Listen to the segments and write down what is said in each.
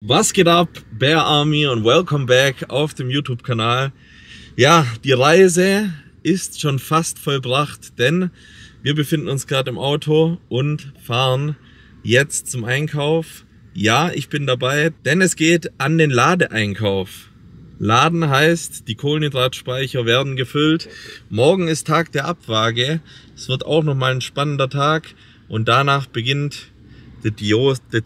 Was geht ab, Bear Army, und welcome back auf dem YouTube-Kanal. Ja, die Reise ist schon fast vollbracht, denn wir befinden uns gerade im Auto und fahren jetzt zum Einkauf. Ja, ich bin dabei, denn es geht an den Ladeeinkauf. Laden heißt, die Kohlenhydratspeicher werden gefüllt. Morgen ist Tag der Abwaage. Es wird auch nochmal ein spannender Tag und danach beginnt das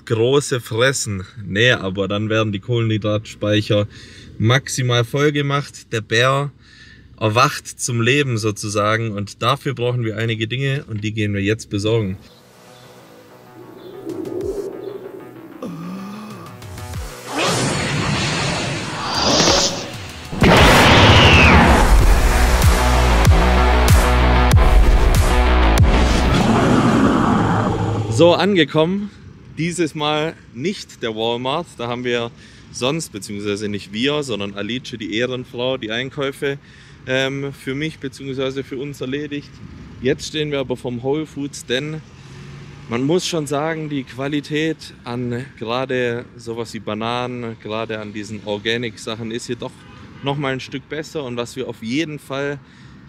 große Fressen. Nee, aber dann werden die Kohlenhydratspeicher maximal voll gemacht. Der Bär erwacht zum Leben sozusagen und dafür brauchen wir einige Dinge und die gehen wir jetzt besorgen. So, angekommen, dieses Mal nicht der Walmart, da haben wir sonst, beziehungsweise nicht wir, sondern Alice, die Ehrenfrau, die Einkäufe für mich beziehungsweise für uns erledigt. Jetzt stehen wir aber vom Whole Foods, denn man muss schon sagen, die Qualität an gerade sowas wie Bananen, gerade an diesen Organic-Sachen ist hier doch nochmal ein Stück besser, und was wir auf jeden Fall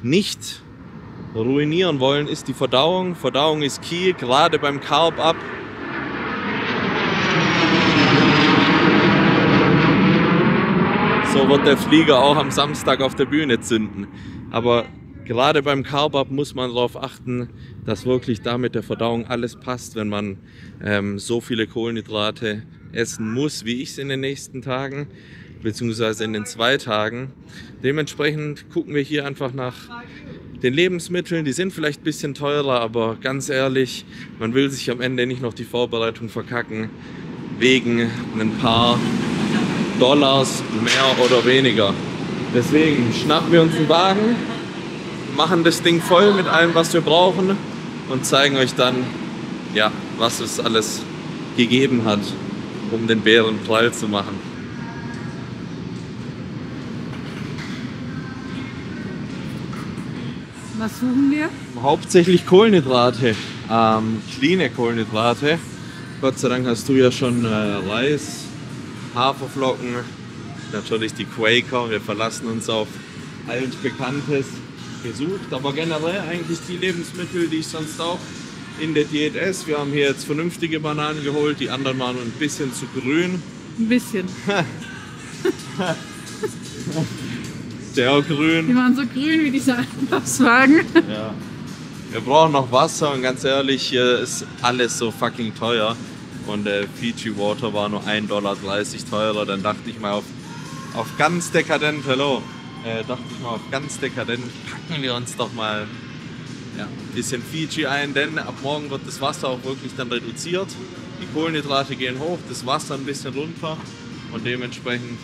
nicht ruinieren wollen, ist die Verdauung. Verdauung ist key, gerade beim Carb-Up. So wird der Flieger auch am Samstag auf der Bühne zünden. Aber gerade beim Carb-Up muss man darauf achten, dass wirklich da mit der Verdauung alles passt, wenn man so viele Kohlenhydrate essen muss, wie ich es in den nächsten Tagen, beziehungsweise in den 2 Tagen. Dementsprechend gucken wir hier einfach nach den Lebensmitteln. Die sind vielleicht ein bisschen teurer, aber ganz ehrlich, man will sich am Ende nicht noch die Vorbereitung verkacken, wegen ein paar Dollars mehr oder weniger. Deswegen schnappen wir uns einen Wagen, machen das Ding voll mit allem, was wir brauchen, und zeigen euch dann, ja, was es alles gegeben hat, um den Bären prall zu machen. Was suchen wir? Hauptsächlich Kohlenhydrate, cleane Kohlenhydrate. Gott sei Dank hast du ja schon Reis, Haferflocken, natürlich die Quaker. Wir verlassen uns auf altbekanntes gesucht, aber generell eigentlich die Lebensmittel, die ich sonst auch in der Diät esse. Wir haben hier jetzt vernünftige Bananen geholt, die anderen waren ein bisschen zu grün. Ein bisschen. Sehr grün. Die waren so grün wie dieser Einkaufswagen. Ja. Wir brauchen noch Wasser, und ganz ehrlich, hier ist alles so fucking teuer. Und Fiji Water war nur 1,30 Dollar teurer. Dann dachte ich mal auf ganz dekadent, auf ganz dekadent packen wir uns doch mal ein bisschen Fiji ein, denn ab morgen wird das Wasser auch wirklich dann reduziert. Die Kohlenhydrate gehen hoch, das Wasser ein bisschen runter, und dementsprechend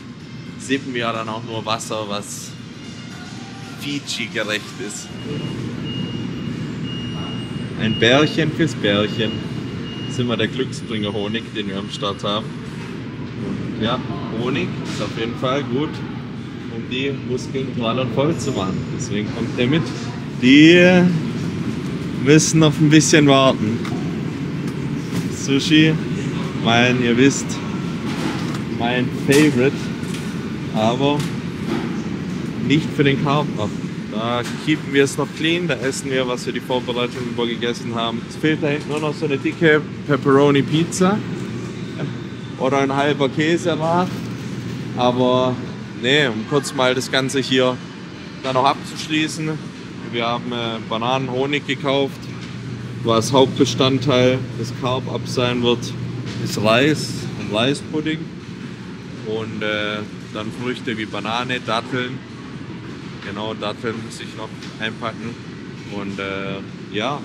sippen wir dann auch nur Wasser, was Fiji-gerecht ist. Ein Bärchen fürs Bärchen. Das ist immer der Glücksbringer Honig, den wir am Start haben. Und ja, Honig ist auf jeden Fall gut, um die Muskeln prall und voll zu machen. Deswegen kommt der mit. Die müssen noch ein bisschen warten. Sushi, ihr wisst, mein Favorite. Aber nicht für den Carb-Up. Da keepen wir es noch clean, da essen wir, was wir die Vorbereitung über gegessen haben. Es fehlt da hinten nur noch so eine dicke Pepperoni-Pizza oder ein halber Käserat. Aber nee, um kurz mal das Ganze hier dann noch abzuschließen. Wir haben Bananen, Honig gekauft. Was Hauptbestandteil des Carb-Up sein wird, ist Reis und Reispudding. Und dann Früchte wie Banane, Datteln. Genau, Datteln muss ich noch einpacken. Und ja,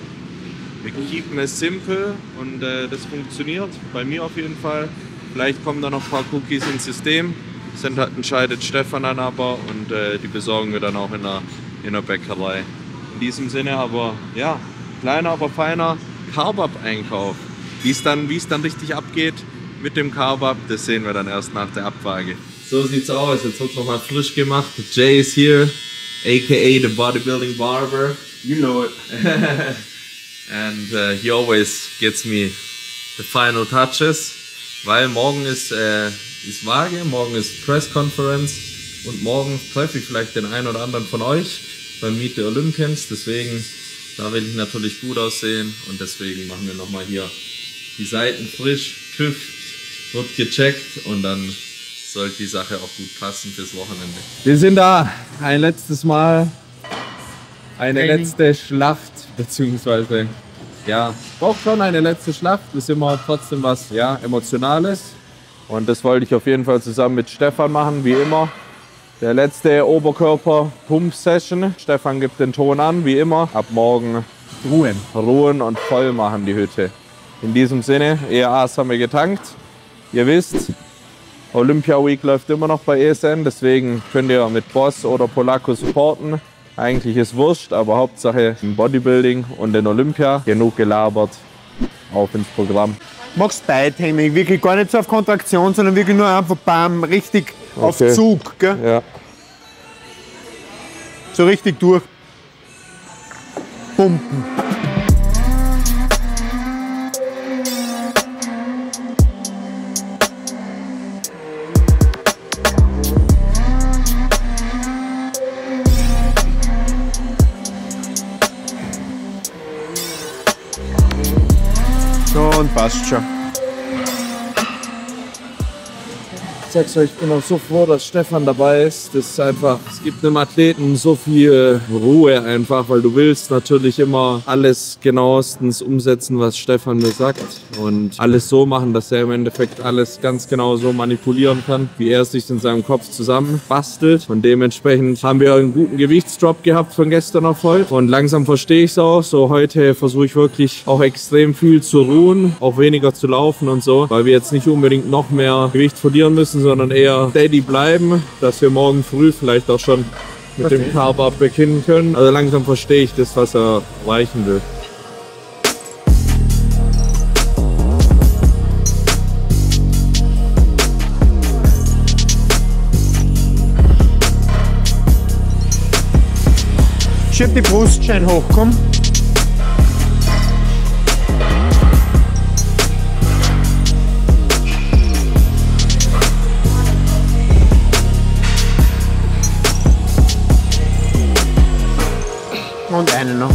wir keepen es simpel, und das funktioniert. Bei mir auf jeden Fall. Vielleicht kommen da noch ein paar Cookies ins System. Entscheidet Stefan dann aber, und die besorgen wir dann auch in der Bäckerei. In diesem Sinne aber, ja, kleiner, aber feiner Carb-Up-Einkauf. Wie es dann richtig abgeht mit dem Carb-Up, das sehen wir dann erst nach der Abwaage. So sieht's aus, jetzt wird's nochmal frisch gemacht. Jay is here, aka the bodybuilding barber. You know it. And he always gets me the final touches, weil morgen ist ist vage, morgen ist Press Conference und morgen treffe ich vielleicht den einen oder anderen von euch beim Meet the Olympians. Deswegen, da will ich natürlich gut aussehen und deswegen machen wir nochmal hier die Seiten frisch, TÜV wird gecheckt und dann sollte die Sache auch gut passen fürs Wochenende. Wir sind da, ein letztes Mal, eine letzte Schlacht, beziehungsweise, ja, doch schon eine letzte Schlacht, ist immer trotzdem was, ja, Emotionales. Und das wollte ich auf jeden Fall zusammen mit Stefan machen, wie immer. Der letzte Oberkörper-Pump-Session. Stefan gibt den Ton an, wie immer. Ab morgen ruhen und voll machen die Hütte. In diesem Sinne, EAAs haben wir getankt. Ihr wisst, Olympia Week läuft immer noch bei ESN, deswegen könnt ihr mit Boss oder Polacco supporten. Eigentlich ist wurscht, aber Hauptsache im Bodybuilding und in Olympia. Genug gelabert, auf ins Programm. Machst beidhändig, wirklich gar nicht so auf Kontraktion, sondern wirklich nur einfach bam, richtig auf Zug. Gell? Ja. So richtig durch. Pumpen. So, und passt schon. Ich sag's euch, ich bin auch so froh, dass Stefan dabei ist. Das ist einfach, es gibt einem Athleten so viel Ruhe einfach, weil du willst natürlich immer alles genauestens umsetzen, was Stefan mir sagt und alles so machen, dass er im Endeffekt alles ganz genau so manipulieren kann, wie er es sich in seinem Kopf zusammen bastelt. Und dementsprechend haben wir einen guten Gewichtsdrop gehabt von gestern auf heute und langsam verstehe ich es auch. So heute versuche ich wirklich auch extrem viel zu ruhen, auch weniger zu laufen und so, weil wir jetzt nicht unbedingt noch mehr Gewicht verlieren müssen, sondern eher steady bleiben, dass wir morgen früh vielleicht auch schon mit dem Carb-Up beginnen können. Also langsam verstehe ich das, was er erreichen will. Schieb die Brust schön hoch, komm. Und eine noch.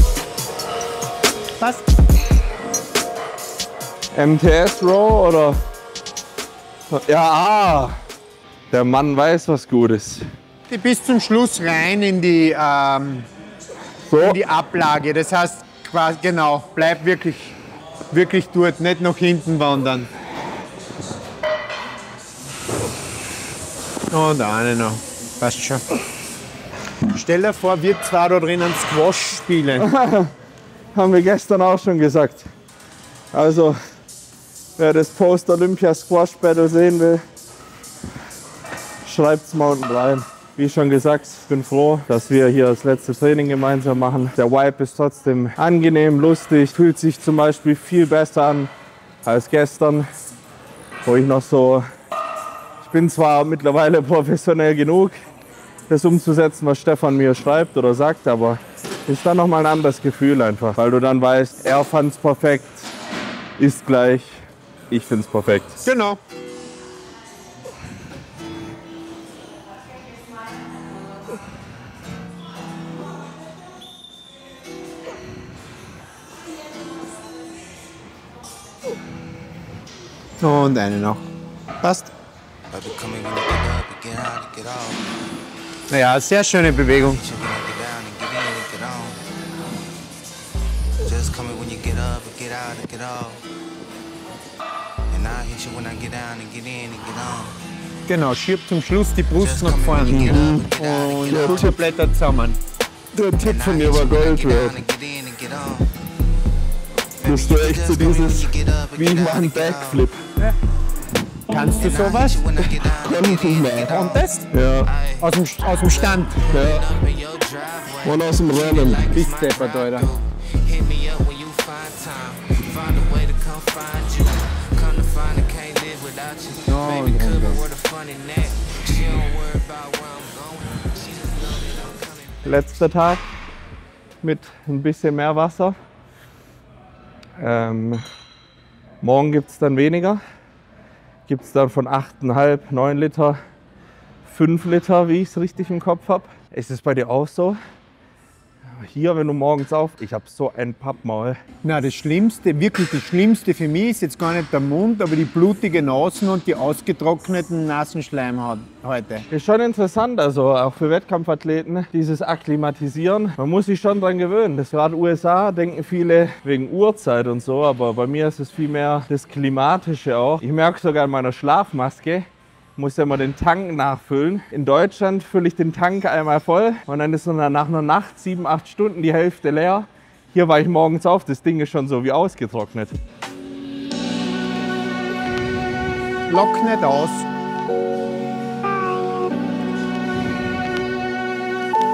Passt. MTS Row oder? Ja, der Mann weiß, was gut ist. Die bis zum Schluss rein in die Ablage. Das heißt, quasi, genau, bleib wirklich dort, nicht nach hinten wandern. Und eine noch. Passt schon. Stell dir vor, wir zwei da drinnen Squash spielen. Haben wir gestern auch schon gesagt. Also, wer das Post-Olympia Squash Battle sehen will, schreibt's mal unten rein. Wie schon gesagt, ich bin froh, dass wir hier das letzte Training gemeinsam machen. Der Vibe ist trotzdem angenehm, lustig, fühlt sich zum Beispiel viel besser an als gestern, wo ich noch so, ich bin zwar mittlerweile professionell genug, das umzusetzen, was Stefan mir schreibt oder sagt, aber ist dann nochmal ein anderes Gefühl einfach, weil du dann weißt, er fand's perfekt, ist gleich, ich find's perfekt. Genau. Und eine noch. Passt. Ja, sehr schöne Bewegung. Genau, schieb zum Schluss die Brust nach vorne und Schulterblätter zusammen. Der Tipp von mir war Gold wert. Das ist echt so dieses, wie ich mache einen Backflip. Ja. Kannst du sowas? Kann ich nicht mehr. Contest? Ja. Aus dem Stand? Ja. Und aus dem Rennen. Bist deppert, Alter. Letzter Tag mit ein bisschen mehr Wasser. Morgen gibt es dann weniger. gibt es dann von 8,5, 9 Liter, 5 Liter, wie ich es richtig im Kopf habe. Ist es bei dir auch so? Hier, wenn du morgens ich habe so ein Pappmaul. Na, das Schlimmste, wirklich das Schlimmste für mich ist jetzt gar nicht der Mund, aber die blutigen Nasen und die ausgetrockneten Nasenschleimhäute. Ist schon interessant, also auch für Wettkampfathleten, dieses Akklimatisieren. Man muss sich schon dran gewöhnen. Das gerade USA denken viele wegen Uhrzeit und so, aber bei mir ist es vielmehr das Klimatische auch. Ich merke sogar in meiner Schlafmaske, muss ja immer den Tank nachfüllen. In Deutschland fülle ich den Tank einmal voll und dann ist nach einer Nacht 7, 8 Stunden die Hälfte leer. Hier war ich morgens das Ding ist schon so wie ausgetrocknet. Lock nicht aus.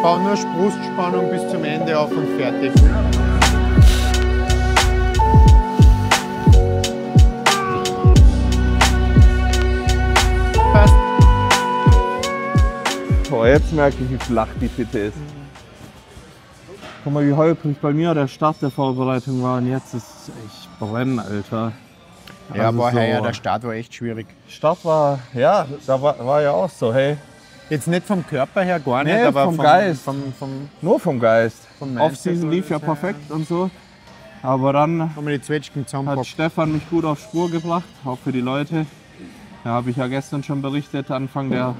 Bau nur Brustspannung bis zum Ende auf und fertig. Passt. Oh, jetzt merke ich, wie flach die Fitte ist. Guck mal, wie holprig bei mir der Start der Vorbereitung war und jetzt ist ich brenne, Alter. Ja, Also heuer, der Start war echt schwierig. Start war, ja, da war ja auch so, hey. Jetzt nicht vom Körper her gar nicht, Nee, aber vom Geist. Vom Nur vom Geist. Vom Mindset Off-Season lief ja perfekt und so. Aber dann haben wir die Zwetschgen hat zusammengepackt. Stefan mich gut auf Spur gebracht, auch für die Leute. Da habe ich ja gestern schon berichtet, Anfang der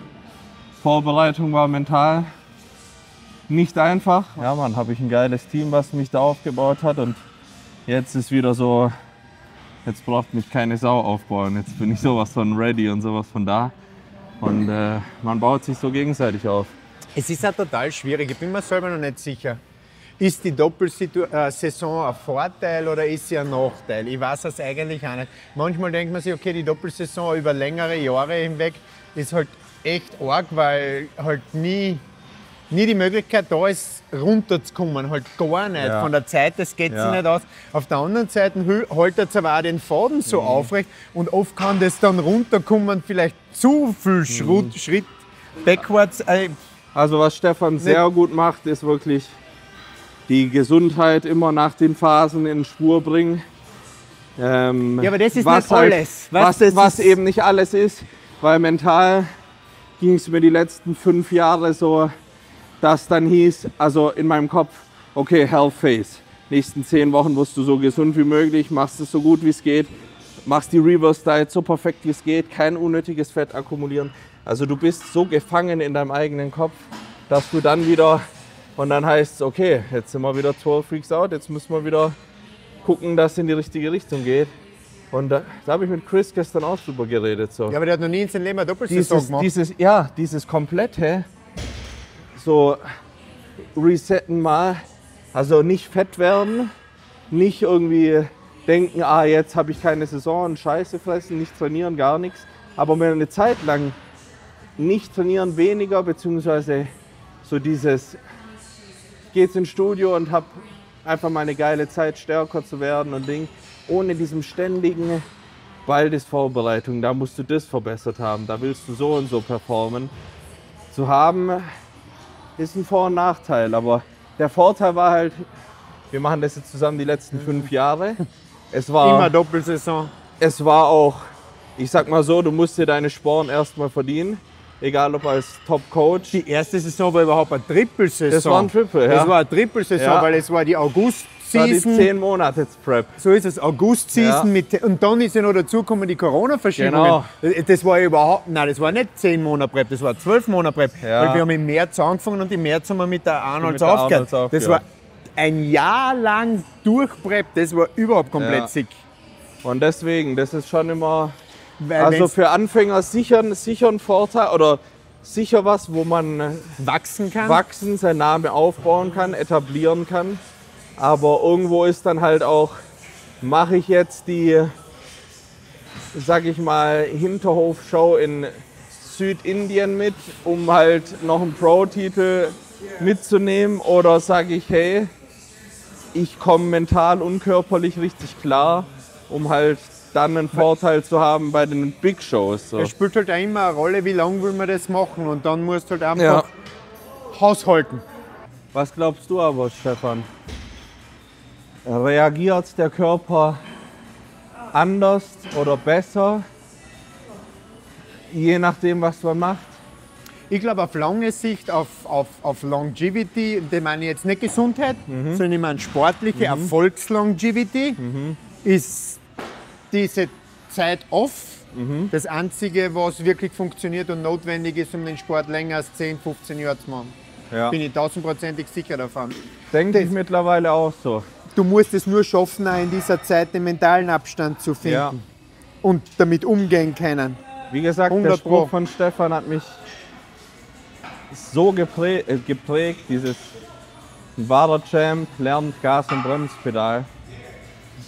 Vorbereitung war mental nicht einfach. Ja Mann, habe ich ein geiles Team, was mich da aufgebaut hat und jetzt ist wieder so, jetzt braucht mich keine Sau aufbauen. Jetzt bin ich sowas von ready und sowas von da. Und man baut sich so gegenseitig auf. Es ist ja total schwierig, ich bin mir selber noch nicht sicher. Ist die Doppelsaison ein Vorteil oder ist sie ein Nachteil? Ich weiß es eigentlich auch nicht. Manchmal denkt man sich, okay, die Doppelsaison über längere Jahre hinweg ist halt echt arg, weil halt nie die Möglichkeit da ist, runterzukommen. Halt gar nicht. Ja. Von der Zeit, das geht Ja. sich nicht aus. Auf der anderen Seite haltet es aber auch den Faden so aufrecht und oft kann das dann runterkommen, vielleicht zu viel Schritt backwards. Also was Stefan sehr gut macht, ist wirklich die Gesundheit immer nach den Phasen in Spur bringen. Ja, aber das ist was nicht alles. Was eben nicht alles ist, weil mental ging es mir die letzten 5 Jahre so, dass dann hieß, also in meinem Kopf, okay, Health Phase. Nächsten 10 Wochen wirst du so gesund wie möglich, machst es so gut wie es geht, machst die Reverse Diet so perfekt wie es geht, kein unnötiges Fett akkumulieren. Also du bist so gefangen in deinem eigenen Kopf, dass du dann wieder, und dann heißt es, okay, jetzt sind wir wieder 12 Freaks out, jetzt müssen wir wieder gucken, dass es in die richtige Richtung geht. Und da habe ich mit Chris gestern auch drüber geredet. So. Ja, aber der hat noch nie in seinem Leben eine Doppelsaison gemacht. Dieses komplette, so resetten mal, also nicht fett werden, nicht irgendwie denken, jetzt habe ich keine Saison und Scheiße fressen, nicht trainieren, gar nichts. Aber mir eine Zeit lang nicht trainieren, weniger, beziehungsweise so dieses, ich gehe jetzt ins Studio und habe einfach mal eine geile Zeit, stärker zu werden und Ding, ohne diesem ständigen, bald ist Vorbereitung, da musst du das verbessert haben, da willst du so und so performen. Zu haben, ist ein Vor- und Nachteil, aber der Vorteil war halt, wir machen das jetzt zusammen die letzten 5 Jahre. Es war Immer Doppelsaison. Es war auch, ich sag mal so, du musst dir deine Sporen erstmal verdienen, egal ob als Top-Coach. Die erste Saison war überhaupt eine Trippelsaison. Das war ein Triple, ja. Das war eine Trippelsaison, Ja. weil es war die Das war die August-Season. 10 Monate Prep. So ist es, August-Season. Ja. Und dann ist ja noch dazugekommen die Corona-Verschiebungen. Genau. Das war überhaupt, nein, das war nicht 10 Monate Prep, das war 12 Monate Prep. Ja. Weil wir haben im März angefangen und im März haben wir mit der Arnolds der aufgehört. Arnolds Das war ein Jahr lang durchprep, das war überhaupt komplett Ja. sick. Und deswegen, das ist schon immer, Weil also wenn's für Anfänger sicher ein Vorteil oder sicher was, wo man wachsen kann. wachsen, seinen Namen aufbauen kann, etablieren kann. Aber irgendwo ist dann halt auch, mache ich jetzt die, sag ich mal, Hinterhofshow in Südindien mit, um halt noch einen Pro-Titel mitzunehmen, oder sage ich, hey, ich komme mental und körperlich richtig klar, um halt dann einen Vorteil zu haben bei den Big Shows. So. Es spielt halt auch immer eine Rolle, wie lange will man das machen und dann musst du halt einfach Ja. haushalten. Was glaubst du aber, Stefan? Reagiert der Körper anders oder besser je nachdem, was man macht. Ich glaube, auf lange Sicht, auf Longevity, das meine ich jetzt nicht Gesundheit, sondern ich meine sportliche Erfolgslongevity, ist diese Zeit off das Einzige, was wirklich funktioniert und notwendig ist, um den Sport länger als 10, 15 Jahre zu machen. Ja. Bin ich 1000%ig sicher davon. Denke ich mittlerweile auch so. Du musst es nur schaffen, auch in dieser Zeit den mentalen Abstand zu finden Ja. und damit umgehen können. Wie gesagt, der 100 Spruch Pro. von Stefan hat mich so geprägt, dieses ein wahrer Champ lernt Gas- und Bremspedal.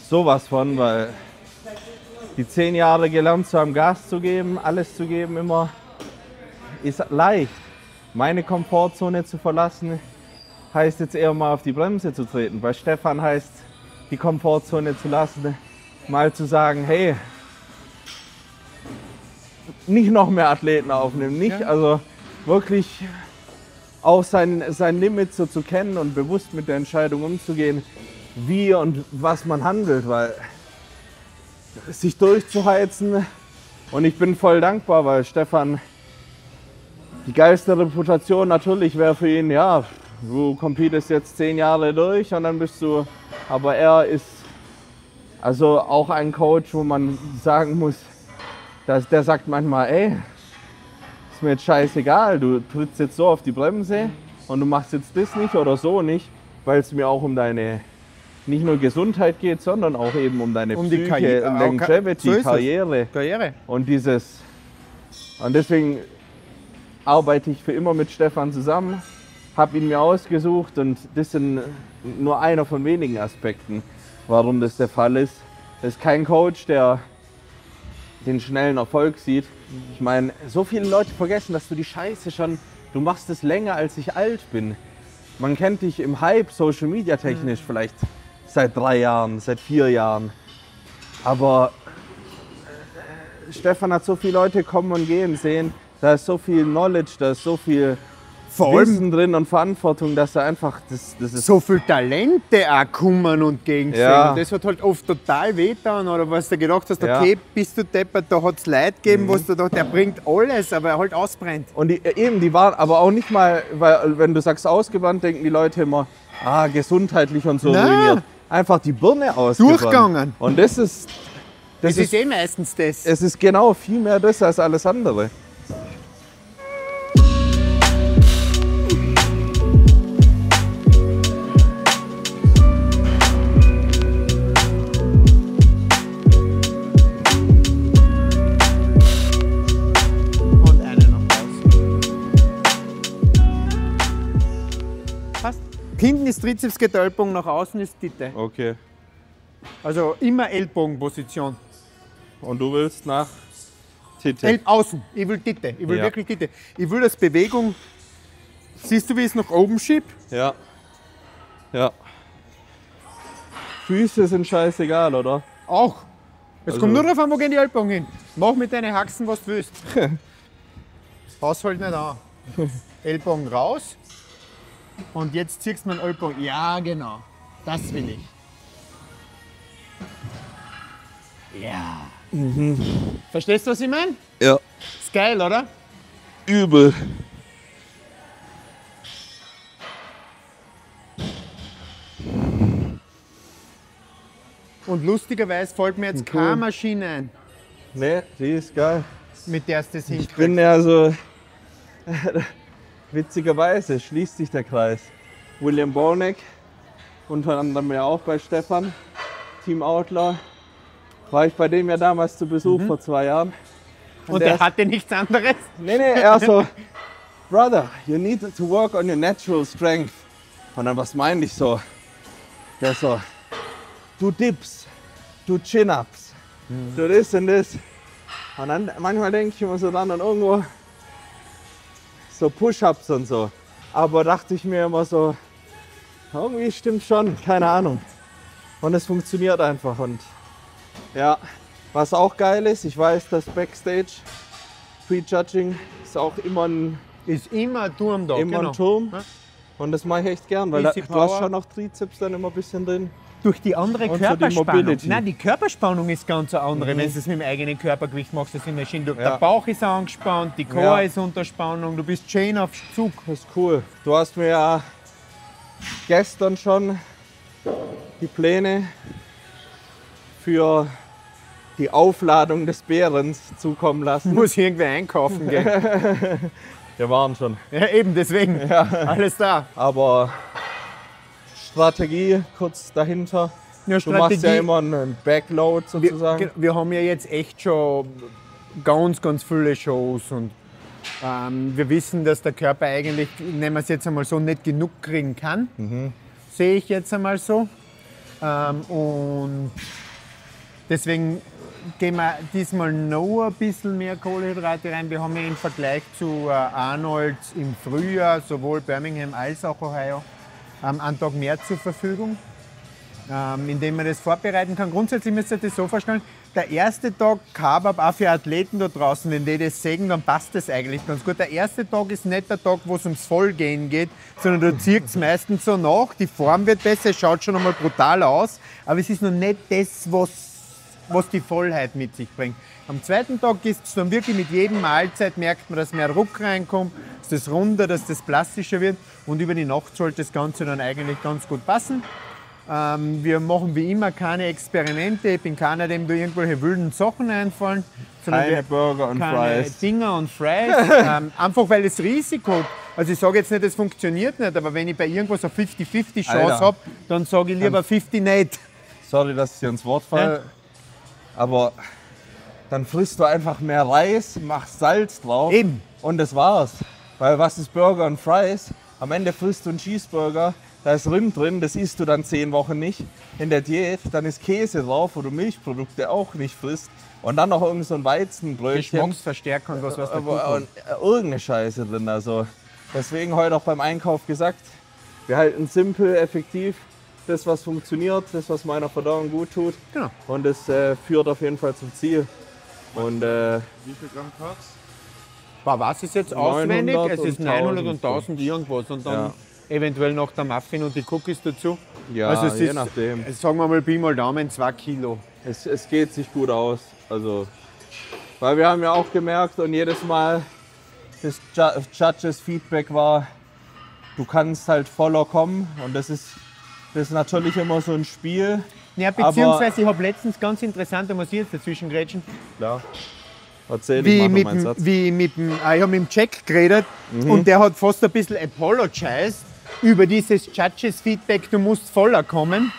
Sowas von, weil die 10 Jahre gelernt zu haben, Gas zu geben, alles zu geben, immer ist leicht. Meine Komfortzone zu verlassen, heißt jetzt eher mal auf die Bremse zu treten. Bei Stefan heißt die Komfortzone zu lassen, mal zu sagen, hey, nicht noch mehr Athleten aufnehmen, nicht, also wirklich auch sein Limit so zu kennen und bewusst mit der Entscheidung umzugehen, wie und was man handelt, weil sich durchzuheizen, und ich bin voll dankbar, weil Stefan, die geilste Reputation natürlich wäre für ihn, ja, du competest jetzt 10 Jahre durch und dann bist du, aber er ist also auch ein Coach, wo man sagen muss, der sagt manchmal, ey, ist mir jetzt scheißegal, du trittst jetzt so auf die Bremse und du machst jetzt das nicht oder so nicht, weil es mir auch um deine, nicht nur Gesundheit geht, sondern auch eben um deine Um die Psyche, Karriere, Longevity, so ist es. Karriere. Und deswegen arbeite ich für immer mit Stefan zusammen, habe ihn mir ausgesucht und das sind nur einer von wenigen Aspekten, warum das der Fall ist. Das ist kein Coach, der den schnellen Erfolg sieht. Ich meine, so viele Leute vergessen, dass du die Scheiße schon, du machst es länger, als ich alt bin. Man kennt dich im Hype, Social Media technisch vielleicht seit 3 Jahren, seit 4 Jahren. Aber Stefan hat so viele Leute kommen und gehen sehen, da ist so viel Knowledge, da ist so viel Wissen drin und Verantwortung, dass er einfach, das ist So viele Talente auch kommen und gegen sich. Ja. Und das hat halt oft total wehgetan, oder was du gedacht hast, Ja. okay, bist du deppert, da hat es Leute gegeben, was du dachtest, der bringt alles, aber er halt ausbrennt. Und die waren aber auch nicht mal, weil wenn du sagst ausgebrannt, denken die Leute immer, gesundheitlich und so Nein. ruiniert. Einfach die Birne ausgebrannt. Durchgegangen. Und das ist Meistens das. es ist genau viel mehr das als alles andere. Und eine noch raus. Passt. Hinten ist Trizepsgetalbung, nach außen ist Titte. Okay. Also immer Ellbogenposition. Und du willst nach Titte. Außen. Ich will Titte. Ich will Ja. wirklich Titte. Ich will, dass Bewegung. Siehst du, wie ich es nach oben schieb? Ja. Ja. Füße sind scheißegal, oder? Auch. Es Also- kommt nur darauf an, wo gehen die Ellbogen hin. Mach mit deinen Haxen, was du willst. Pass halt nicht an. Ellbogen raus. Und jetzt ziehst du meinen Ellbogen. Ja, genau. Das will ich. Ja. Verstehst du, was ich meine? Ja. Ist geil, oder? Übel. Und lustigerweise fällt mir jetzt Cool. keine Maschine ein, Ne, die ist geil. mit der du das Ich bin hinkriegst. ja so, witzigerweise schließt sich der Kreis. William Bonek, unter anderem ja auch bei Stefan, Team Outlaw, war ich bei dem ja damals zu Besuch vor 2 Jahren. Und der hatte nichts anderes. Nee, er so, Brother, you need to work on your natural strength. Und dann, was meinte ich so? Der so, du Dips, du Chin-Ups, du das und das. Und dann manchmal denke ich immer so dann und irgendwo so Push-Ups und so. Aber dachte ich mir immer so, irgendwie stimmt schon, keine Ahnung. Und es funktioniert einfach. Und ja, was auch geil ist, ich weiß, dass Backstage Prejudging ist auch immer ein Ist immer ein Turm da. Immer genau. ein Turm. Ja. Und das mache ich echt gern, weil Easy du hast Power. schon noch Trizeps dann immer ein bisschen drin. durch die andere Und so die Körperspannung. Mobility. Nein, die Körperspannung ist ganz eine andere, wenn du es mit dem eigenen Körpergewicht machst. Das in der Schiene. Ja. Der Bauch ist angespannt, die Core Ja. ist unter Spannung, du bist schön auf Zug. Das ist cool. Du hast mir ja gestern schon die Pläne für die Aufladung des Bärens zukommen lassen. Muss irgendwie einkaufen gehen. Wir waren schon. Ja, eben, deswegen. Alles da. Aber Strategie kurz dahinter. Ja, Du machst ja immer einen Backload sozusagen. Wir haben ja jetzt echt schon ganz, ganz viele Shows und wir wissen, dass der Körper eigentlich, nehmen wir es jetzt einmal so, nicht genug kriegen kann. Sehe ich jetzt einmal so. Und deswegen gehen wir diesmal noch ein bisschen mehr Kohlenhydrate rein. Wir haben ja im Vergleich zu Arnold im Frühjahr, sowohl Birmingham als auch Ohio, einen Tag mehr zur Verfügung, indem man das vorbereiten kann. Grundsätzlich müsst ihr euch das so vorstellen, der erste Tag Carb auch für Athleten da draußen, wenn die das sehen, dann passt das eigentlich ganz gut. Der erste Tag ist nicht der Tag, wo es ums Vollgehen geht, sondern du ziehst es meistens so nach, die Form wird besser, es schaut schon einmal brutal aus, aber es ist noch nicht das, was die Vollheit mit sich bringt. Am zweiten Tag ist es dann wirklich mit jedem Mahlzeit, merkt man, dass mehr Ruck reinkommt, dass das runder, dass das plastischer wird und über die Nacht sollte das Ganze dann eigentlich ganz gut passen. Wir machen wie immer keine Experimente. Ich bin keiner, dem da irgendwelche wilden Sachen einfallen. Sondern Keine Burger und keine Fries. Dinger und Fries. Einfach weil das Risiko, also ich sage jetzt nicht, es funktioniert nicht, aber wenn ich bei irgendwas eine 50-50 Chance Alter. habe, dann sage ich lieber 50 nicht. Sorry, dass ich dir ins Wort falle. Aber dann frisst du einfach mehr Reis, machst Salz drauf. Eben. Und das war's. Weil was ist Burger und Fries? Am Ende frisst du einen Cheeseburger, da ist Rind drin, das isst du dann 10 Wochen nicht. In der Diät, dann ist Käse drauf, wo du Milchprodukte auch nicht frisst. Und dann noch irgend so ein Weizenbrötchen. Geschmacksverstärker und was dazu Aber kommt. irgendeine Scheiße drin. Also deswegen heute auch beim Einkauf gesagt, wir halten simpel, effektiv. Das, was funktioniert, das, was meiner Verdauung gut tut. Genau. Und das führt auf jeden Fall zum Ziel. Und Wie viel Gramm Carbs? Was ist jetzt auswendig? 900 Es ist und 900 und 1000 1000 irgendwas und dann Ja. eventuell noch der Muffin und die Cookies dazu. ja, Also es je ist, nachdem. sagen wir mal Pi mal Daumen, 2 Kilo. Es geht sich gut aus. Also, weil wir haben ja auch gemerkt und jedes Mal das Judges Feedback war, du kannst halt voller kommen und das ist natürlich immer so ein Spiel. Ja, beziehungsweise ich habe letztens ganz interessant, da muss ich jetzt dazwischen grätschen, Klar. Erzähl, ich wie mach noch mit, meinen Satz. ich habe mit dem Jack geredet und der hat fast ein bisschen apologized über dieses Judges Feedback, du musst voller kommen.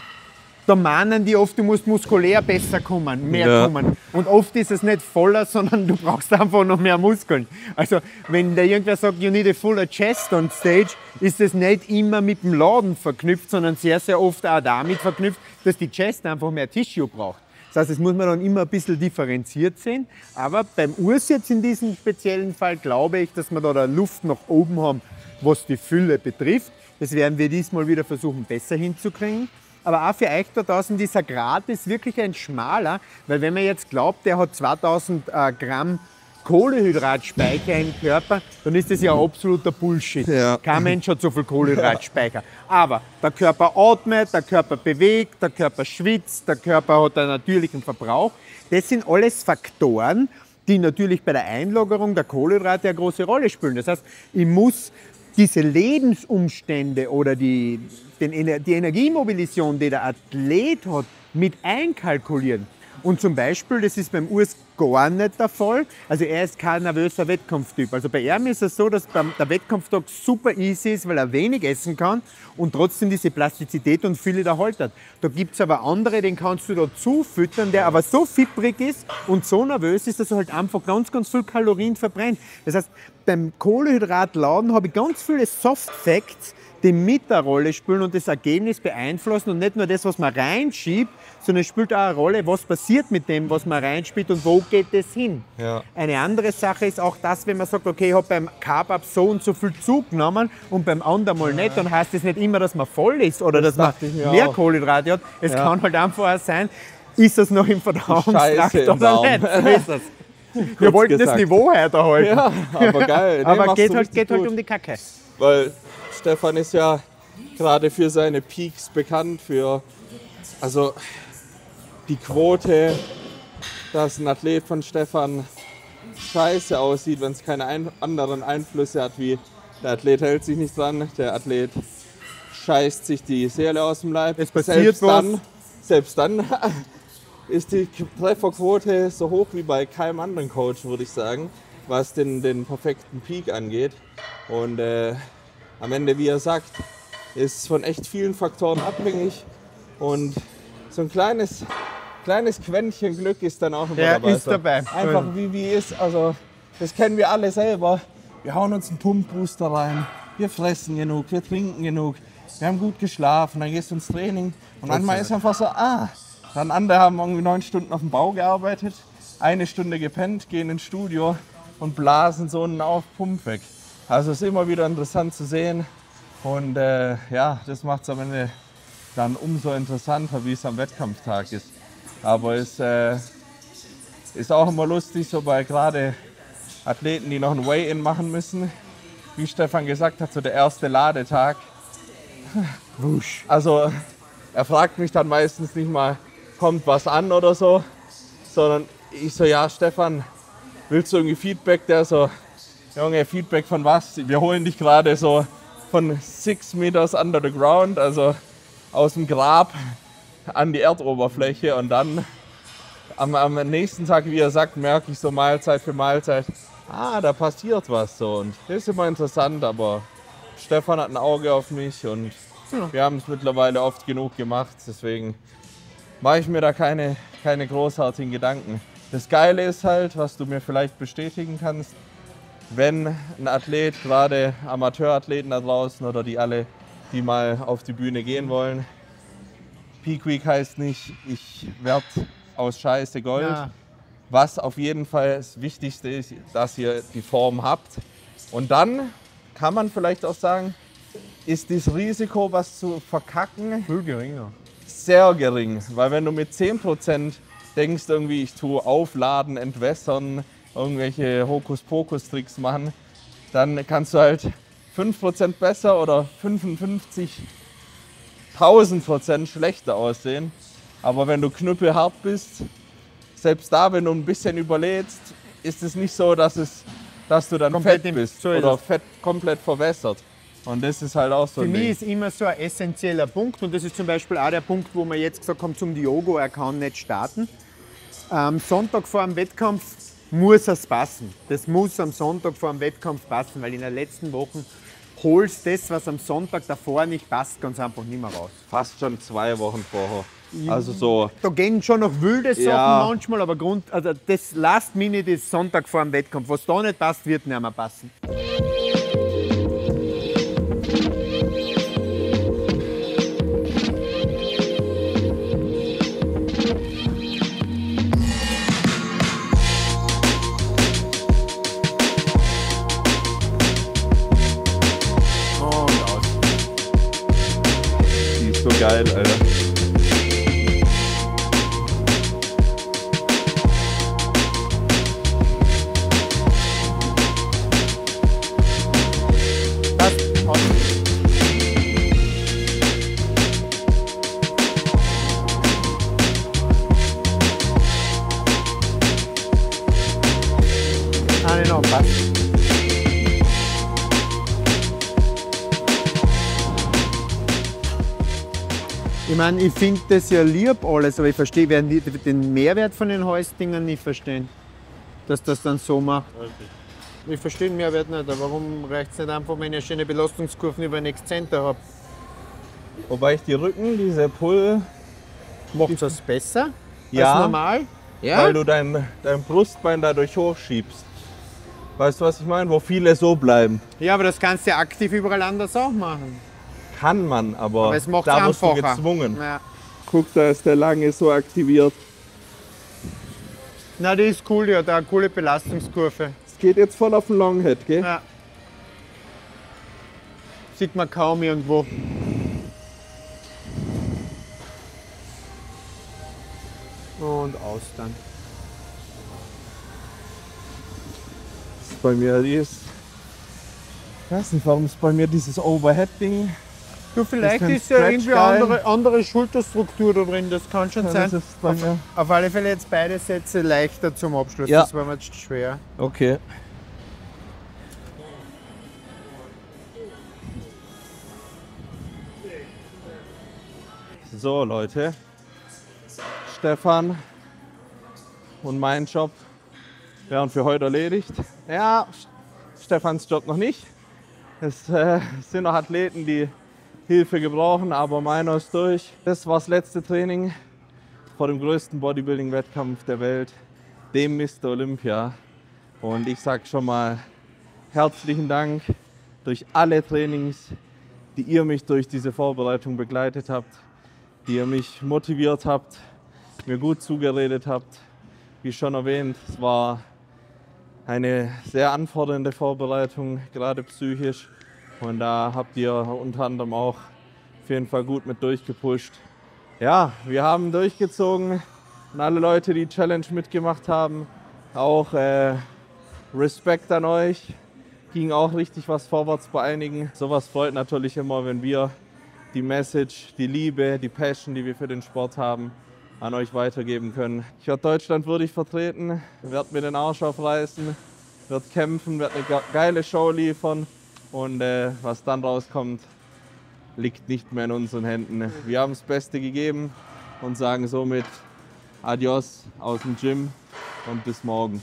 Da mahnen die oft, du musst muskulär besser kommen, mehr Ja. kommen. Und oft ist es nicht voller, sondern du brauchst einfach noch mehr Muskeln. Also wenn da irgendwer sagt, you need a fuller chest on stage, ist es nicht immer mit dem Laden verknüpft, sondern sehr, sehr oft auch damit verknüpft, dass die Chest einfach mehr Tissue braucht. Das heißt, das muss man dann immer ein bisschen differenziert sehen. Aber beim Urs jetzt in diesem speziellen Fall glaube ich, dass wir da Luft nach oben haben, was die Fülle betrifft. Das werden wir diesmal wieder versuchen, besser hinzukriegen. Aber auch für euch da draußen, dieser Grad ist wirklich ein schmaler, weil wenn man jetzt glaubt, der hat 2000 Gramm Kohlehydratspeicher im Körper, dann ist das ja absoluter Bullshit. Ja. Kein Mensch hat so viel Kohlehydratspeicher. Aber der Körper atmet, der Körper bewegt, der Körper schwitzt, der Körper hat einen natürlichen Verbrauch. Das sind alles Faktoren, die natürlich bei der Einlagerung der Kohlenhydrate eine große Rolle spielen. Das heißt, ich muss diese Lebensumstände oder die Energiemobilisation, die der Athlet hat, mit einkalkulieren. Und zum Beispiel, das ist beim Urs gar nicht der Fall. Also er ist kein nervöser Wettkampftyp. Also bei ihm ist es so, dass der Wettkampftag super easy ist, weil er wenig essen kann und trotzdem diese Plastizität und Fülle erhalten hat. Da gibt es aber andere, den kannst du da zufüttern, der aber so fiebrig ist und so nervös ist, dass er halt einfach ganz, ganz viel Kalorien verbrennt. Das heißt, beim Kohlehydratladen habe ich ganz viele Soft Facts, die mit eine Rolle spielen und das Ergebnis beeinflussen und nicht nur das, was man reinschiebt, sondern es spielt auch eine Rolle, was passiert mit dem, was man reinspielt und wo geht es hin. Ja. Eine andere Sache ist auch das, wenn man sagt, okay, ich habe beim Carb-Up so und so viel zugenommen und beim anderen mal nicht, dann heißt das nicht immer, dass man voll ist oder dass man dachte ich mir mehr auch. Kohlenhydrate hat. Es Ja. kann halt einfach auch sein, ist das noch im Verdauungstrakt Scheiße im oder Darm. nicht. So ist es. Wir wollten das gesagt. Niveau heute halten. Ja, aber geil. Nee, Aber machst geht du halt, richtig gut. um die Kacke. Weil Stefan ist ja gerade für seine Peaks bekannt, für Also die Quote, dass ein Athlet von Stefan scheiße aussieht, wenn es keine anderen Einflüsse hat, wie der Athlet hält sich nicht dran, der Athlet scheißt sich die Seele aus dem Leib. Es passiert selbst dann ist die Trefferquote so hoch wie bei keinem anderen Coach, würde ich sagen, was den perfekten Peak angeht. Und am Ende, wie er sagt, ist es von echt vielen Faktoren abhängig. Und so ein kleines Quäntchen Glück ist dann auch immer dabei. Ist dabei. Einfach wie ist, also das kennen wir alle selber. Wir hauen uns einen Pumpbooster rein, wir fressen genug, wir trinken genug, wir haben gut geschlafen, dann gehst du ins Training und manchmal ist einfach so, dann andere haben irgendwie 9 Stunden auf dem Bau gearbeitet, 1 Stunde gepennt, gehen ins Studio und blasen so einen Pump weg. Also es ist immer wieder interessant zu sehen und ja, das macht es am Ende dann umso interessanter, wie es am Wettkampftag ist. Aber es ist auch immer lustig, so bei gerade Athleten, die noch ein Weigh-In machen müssen. Wie Stefan gesagt hat, so der erste Ladetag. Wusch. Also er fragt mich dann meistens nicht mal, kommt was an oder so, sondern ich so, ja Stefan, willst du irgendwie Feedback? Der so, Junge, Feedback von was? Wir holen dich gerade so von 6 Meters under the ground, also aus dem Grab an die Erdoberfläche und dann am nächsten Tag, wie er sagt, merke ich so Mahlzeit für Mahlzeit, da passiert was so und das ist immer interessant, aber Stefan hat ein Auge auf mich und wir haben es mittlerweile oft genug gemacht, deswegen mache ich mir da keine großartigen Gedanken. Das Geile ist halt, was du mir vielleicht bestätigen kannst, wenn ein Athlet, gerade Amateurathleten da draußen oder die alle, die mal auf die Bühne gehen wollen, Peak Week heißt nicht, ich werde aus Scheiße Gold. Ja. Was auf jeden Fall das Wichtigste ist, dass ihr die Form habt. Und dann kann man vielleicht auch sagen, ist das Risiko, was zu verkacken, viel geringer. Sehr gering. Weil wenn du mit 10% denkst, irgendwie ich tue aufladen, entwässern, irgendwelche Hokuspokus-Tricks machen, dann kannst du halt 5% besser oder 55.000% schlechter aussehen. Aber wenn du knüppelhart bist, selbst da, wenn du ein bisschen überlädst, ist es nicht so, dass du dann komplett fett bist oder Fett komplett verwässert. Und das ist halt auch so. Für mich ist immer so ein essentieller Punkt und das ist zum Beispiel auch der Punkt, wo wir jetzt gesagt haben, zum Diogo, er kann nicht starten. Am Sonntag vor dem Wettkampf muss es passen. Das muss am Sonntag vor dem Wettkampf passen, weil in den letzten Wochen holst das, was am Sonntag davor nicht passt, ganz einfach nicht mehr raus. Fast schon 2 Wochen vorher. Also so. Da gehen schon noch wilde Sachen manchmal, aber also das Last Minute ist Sonntag vor dem Wettkampf. Was da nicht passt, wird nicht mehr passen. Die ist so geil, Alter. Ich meine, ich finde das ja lieb alles, aber ich verstehe, werden die den Mehrwert von den Holzdingern nicht verstehen, dass das dann so macht. Ich verstehe den Mehrwert nicht, aber warum reicht es nicht einfach, wenn ich eine schöne Belastungskurven über einen Exzenter habe? Wobei ich die Rücken, diese Pull... Macht das besser als Ja, normal? Ja, weil du dein Brustbein dadurch hochschiebst. Weißt du, was ich meine? Wo viele so bleiben. Ja, aber das kannst du ja aktiv überall anders auch machen. Kann man, aber es macht's da wirst du einfacher. gezwungen. Ja. Guck, da ist der lange so aktiviert. Na, die ist cool, ja, da eine coole Belastungskurve. Es geht jetzt voll auf den Longhead, gell? Ja. Sieht man kaum irgendwo. Und aus dann. Das ist bei mir ich weiß nicht, warum ist bei mir dieses Overhead-Ding Du, vielleicht Bisschen ist ja irgendwie Stretch-geil. andere Schulterstruktur da drin, das kann schon Ja, sein. das ist bei mir. Auf alle Fälle jetzt beide Sätze leichter zum Abschluss, Ja. das war mir jetzt schwer. Okay. So Leute, Stefan und mein Job wären für heute erledigt. Ja, Stefans Job noch nicht. Es sind noch Athleten, die Hilfe gebrauchen, aber meiner ist durch. Das war das letzte Training vor dem größten Bodybuilding-Wettkampf der Welt, dem Mr. Olympia. Und ich sage schon mal herzlichen Dank durch alle Trainings, die ihr mich durch diese Vorbereitung begleitet habt, die ihr mich motiviert habt, mir gut zugeredet habt. Wie schon erwähnt, es war eine sehr anfordernde Vorbereitung, gerade psychisch. Und da habt ihr unter anderem auch auf jeden Fall gut mit durchgepusht. Ja, wir haben durchgezogen und alle Leute, die Challenge mitgemacht haben, auch Respekt an euch. Ging auch richtig was vorwärts bei einigen. Sowas freut natürlich immer, wenn wir die Message, die Liebe, die Passion, die wir für den Sport haben, an euch weitergeben können. Ich werde Deutschland würdig vertreten, werde mir den Arsch aufreißen, werde kämpfen, werde eine geile Show liefern und was dann rauskommt, liegt nicht mehr in unseren Händen. Wir haben das Beste gegeben und sagen somit Adios aus dem Gym und bis morgen.